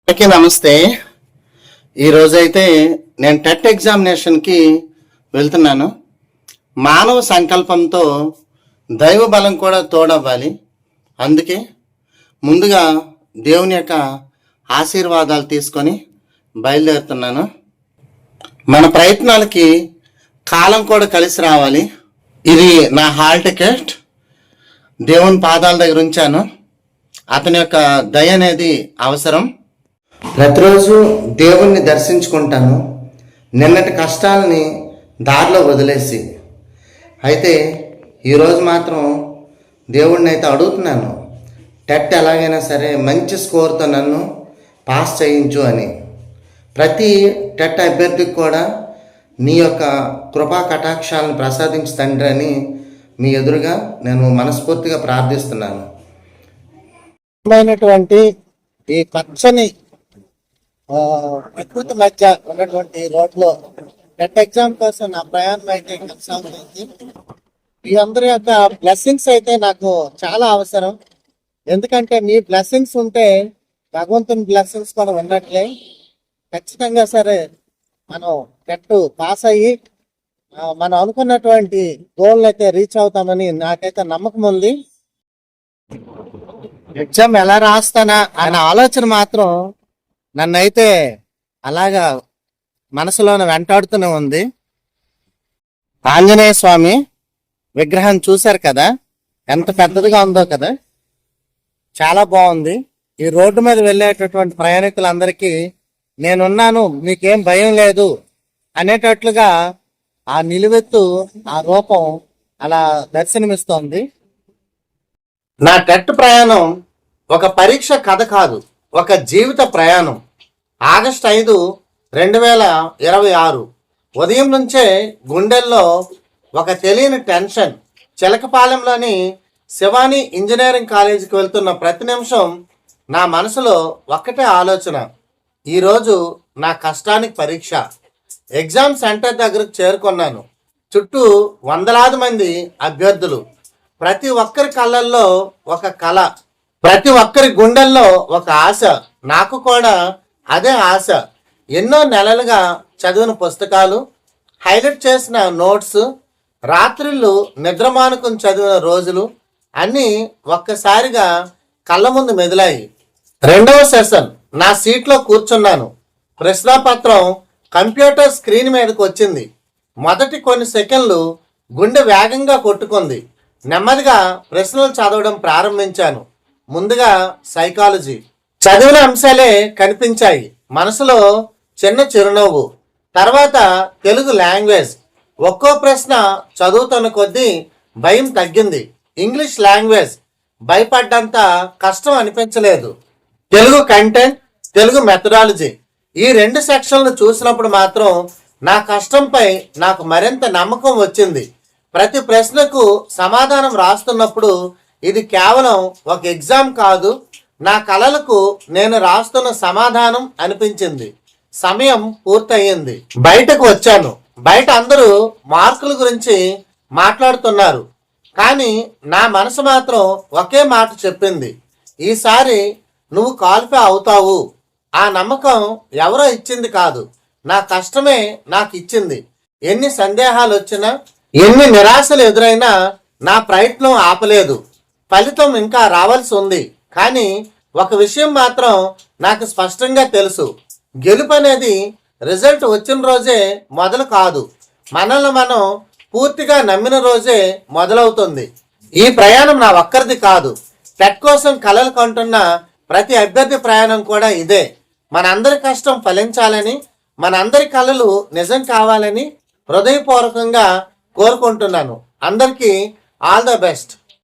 అందరికీ నమస్తే. ఈరోజైతే నేను టెట్ ఎగ్జామినేషన్కి వెళ్తున్నాను. మానవ సంకల్పంతో దైవ బలం కూడా తోడవ్వాలి. అందుకే ముందుగా దేవుని యొక్క ఆశీర్వాదాలు తీసుకొని బయలుదేరుతున్నాను. మన ప్రయత్నాలకి కాలం కూడా కలిసి రావాలి. ఇది నా హాల్ టికెట్. దేవుని పాదాల దగ్గర ఉంచాను. అతని యొక్క దయ అనేది అవసరం. ప్రతిరోజు దేవుణ్ణి దర్శించుకుంటాను, నిన్నటి కష్టాలని దారిలో వదిలేసి. అయితే ఈరోజు మాత్రం దేవుణ్ణి అయితే అడుగుతున్నాను, టెట్ ఎలాగైనా సరే మంచి స్కోర్తో నన్ను పాస్ చేయించు అని. ప్రతి టెట్ అభ్యర్థికి కూడా నీ యొక్క కృపా కటాక్షాలను ప్రసాదించు తండ్రి అని మీ ఎదురుగా నేను మనస్ఫూర్తిగా ప్రార్థిస్తున్నాను. ఈ పచ్చని ప్రకృతి మధ్య ఉన్నటువంటి రోడ్లో టెట్ ఎగ్జామ్ కోసం నా ప్రయాణం అయితే కొనసాగుతుంది. మీ అందరి యొక్క బ్లెస్సింగ్స్ అయితే నాకు చాలా అవసరం. ఎందుకంటే మీ బ్లెస్సింగ్స్ ఉంటే భగవంతుని బ్లెస్సింగ్స్ కూడా ఉన్నట్లే. ఖచ్చితంగా సరే మనం టెట్ పాస్ అయ్యి మనం అనుకున్నటువంటి గోల్ అయితే రీచ్ అవుతామని నాకైతే నమ్మకం ఉంది. ఎగ్జామ్ ఎలా రాస్తానా అనే ఆలోచన మాత్రం నన్నైతే అలాగా మనసులోనే వెంటాడుతూనే ఉంది. ఆంజనేయ స్వామి విగ్రహం చూశారు కదా, ఎంత పెద్దదిగా ఉందో కదా, చాలా బాగుంది. ఈ రోడ్డు మీద వెళ్ళేటటువంటి ప్రయాణికులందరికీ నేనున్నాను, మీకేం భయం లేదు అనేటట్లుగా ఆ నిలువెత్తు ఆ రూపం అలా దర్శనమిస్తోంది. నా టెట్ ప్రయాణం ఒక పరీక్ష కథ కాదు, ఒక జీవిత ప్రయాణం. ఆగస్టు 5, 2026 ఉదయం నుంచే గుండెల్లో ఒక తెలియని టెన్షన్. చిలకపాలెంలోని శివాని ఇంజనీరింగ్ కాలేజీకి వెళ్తున్న ప్రతి నిమిషం నా మనసులో ఒక్కటే ఆలోచన, ఈరోజు నా కష్టానికి పరీక్ష. ఎగ్జామ్ సెంటర్ దగ్గరకు చేరుకున్నాను. చుట్టూ వందలాది మంది అభ్యర్థులు. ప్రతి ఒక్కరి కళ్ళల్లో ఒక కళ, ప్రతి ఒక్కరి గుండెల్లో ఒక ఆశ. నాకు కూడా అదే ఆశ. ఎన్నో నెలలుగా చదివిన పుస్తకాలు, హైలైట్ చేసిన నోట్స్, రాత్రిళ్ళు నిద్రమానుకుని చదివిన రోజులు అన్నీ ఒక్కసారిగా కళ్ళ ముందు మెదిలాయి. 2వ సెషన్ నా సీట్లో కూర్చున్నాను. ప్రశ్నాపత్రం కంప్యూటర్ స్క్రీన్ మీదకి వచ్చింది. మొదటి కొన్ని సెకండ్లు గుండె వేగంగా కొట్టుకుంది. నెమ్మదిగా ప్రశ్నలు చదవడం ప్రారంభించాను. ముందుగా సైకాలజీ. చదివిన అంశాలే కనిపించాయి. మనసులో చిన్న చిరునవ్వు. తర్వాత తెలుగు లాంగ్వేజ్. ఒక్కో ప్రశ్న చదువుతున్న కొద్దీ భయం తగ్గింది. ఇంగ్లీష్ లాంగ్వేజ్ భయపడ్డంత కష్టం అనిపించలేదు. Telugu content, Telugu methodology. ఈ 2 సెక్షన్లు చూసినప్పుడు మాత్రం నా కష్టంపై నాకు మరింత నమ్మకం వచ్చింది. ప్రతి ప్రశ్నకు సమాధానం రాస్తున్నప్పుడు ఇది కేవలం ఒక ఎగ్జామ్ కాదు, నా కలలకు నేను రాస్తున్న సమాధానం అనిపించింది. సమయం పూర్తయింది. బయటకు వచ్చాను. బయట అందరూ మార్కుల గురించి మాట్లాడుతున్నారు, కానీ నా మనసు మాత్రం ఒకే మాట చెప్పింది, ఈసారి నువ్వు క్వాలిఫై అవుతావు. ఆ నమ్మకం ఎవరో ఇచ్చింది కాదు, నా కష్టమే నాకు ఇచ్చింది. ఎన్ని సందేహాలు వచ్చినా, ఎన్ని నిరాశలు ఎదురైనా నా ప్రయత్నం ఆపలేదు. ఫలితం ఇంకా రావాల్సి ఉంది, కానీ ఒక విషయం మాత్రం నాకు స్పష్టంగా తెలుసు, గెలుపు అనేది రిజల్ట్ వచ్చిన రోజే మొదలు కాదు, మనల్ని మనం పూర్తిగా నమ్మిన రోజే మొదలవుతుంది. ఈ ప్రయాణం నా ఒక్కరిది కాదు, టెట్ కోసం కలలు కంటున్న ప్రతి అభ్యర్థి ప్రయాణం కూడా ఇదే. మనందరి కష్టం ఫలించాలని, మనందరి కలలు నిజం కావాలని హృదయపూర్వకంగా కోరుకుంటున్నాను. అందరికీ ఆల్ ద బెస్ట్.